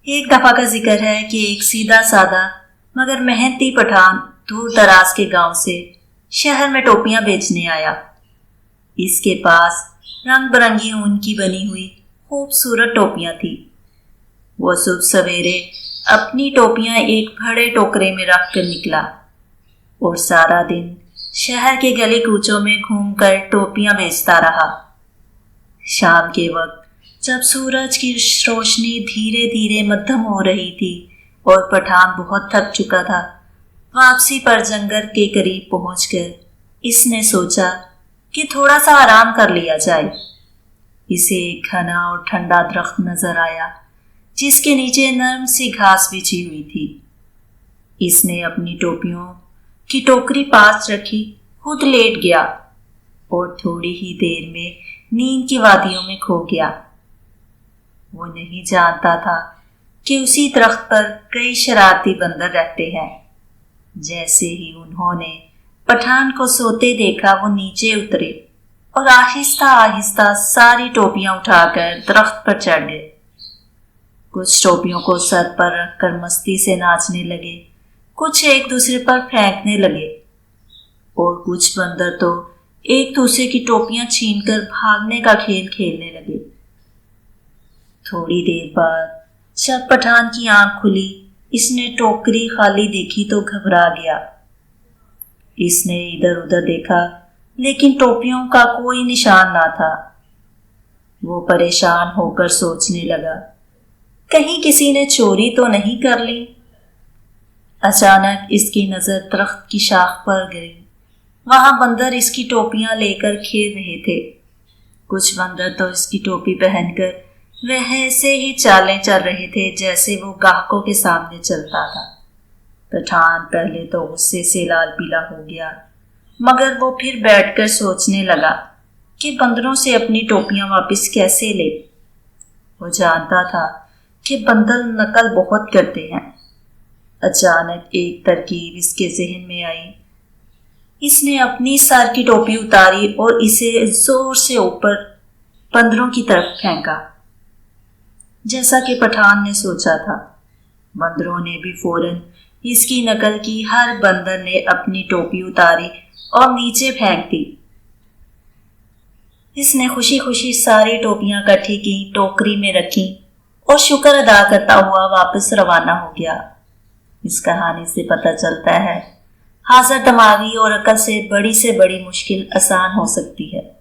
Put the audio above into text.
ایک دفعہ کا ذکر ہے کہ ایک سیدھا سادہ مگر محنتی پٹھان دور دراز کے گاؤں سے شہر میں ٹوپیاں بیچنے آیا۔ اس کے پاس رنگ برنگی اون کی بنی ہوئی خوبصورت ٹوپیاں تھیں۔ وہ صبح سویرے اپنی ٹوپیاں ایک بڑے ٹوکرے میں رکھ کر نکلا اور سارا دن شہر کے گلی کوچوں میں گھوم کر ٹوپیاں بیچتا رہا۔ شام کے وقت جب سورج کی روشنی دھیرے دھیرے مدھم ہو رہی تھی اور پٹھان بہت تھک چکا تھا، واپسی پر جنگل کے قریب پہنچ کر اس نے سوچا کہ تھوڑا سا آرام کر لیا جائے۔ اسے ایک گھنا اور ٹھنڈا درخت نظر آیا جس کے نیچے نرم سی گھاس بچھی ہوئی تھی۔ اس نے اپنی ٹوپیوں کی ٹوکری پاس رکھی، خود لیٹ گیا اور تھوڑی ہی دیر میں نیند کی وادیوں میں کھو گیا۔ وہ نہیں جانتا تھا کہ اسی درخت پر کئی شرارتی بندر رہتے ہیں۔ جیسے ہی انہوں نے پٹھان کو سوتے دیکھا، وہ نیچے اترے اور آہستہ آہستہ ساری ٹوپیاں اٹھا کر درخت پر چڑھ گئے۔ کچھ ٹوپیوں کو سر پر رکھ کر مستی سے ناچنے لگے، کچھ ایک دوسرے پر پھینکنے لگے اور کچھ بندر تو ایک دوسرے کی ٹوپیاں چھین کر بھاگنے کا کھیل کھیلنے لگے۔ تھوڑی دیر بعد جب پٹھان کی آنکھ کھلی، اس نے ٹوکری خالی دیکھی تو گھبرا گیا۔ اس نے ادھر ادھر دیکھا لیکن ٹوپیوں کا کوئی نشان نہ تھا۔ وہ پریشان ہو کر سوچنے لگا، کہیں کسی نے چوری تو نہیں کر لی؟ اچانک اس کی نظر درخت کی شاخ پر گئی۔ وہاں بندر اس کی ٹوپیاں لے کر کھیل رہے تھے۔ کچھ بندر تو اس کی ٹوپی پہن کر ویسے ہی چالیں چل رہے تھے جیسے وہ گاہکوں کے سامنے چلتا تھا۔ پٹھان پہلے تو غصے سے لال پیلا ہو گیا، مگر وہ پھر بیٹھ کر سوچنے لگا کہ بندروں سے اپنی ٹوپیاں واپس کیسے لے۔ وہ جانتا تھا کہ بندر نقل بہت کرتے ہیں۔ اچانک ایک ترکیب اس کے ذہن میں آئی۔ اس نے اپنی سر کی ٹوپی اتاری اور اسے زور سے اوپر بندروں کی طرف پھینکا، جیسا کہ پٹھان نے سوچا تھا۔ بندروں نے بھی فوراً اس کی نقل کی۔ ہر بندر نے اپنی ٹوپی اتاری اور نیچے پھینک دی۔ اس نے خوشی خوشی ساری ٹوپیاں اکٹھی کی، ٹوکری میں رکھی اور شکر ادا کرتا ہوا واپس روانہ ہو گیا۔ اس کہانی سے پتہ چلتا ہے، حاضر دماغی اور عقل سے بڑی مشکل آسان ہو سکتی ہے۔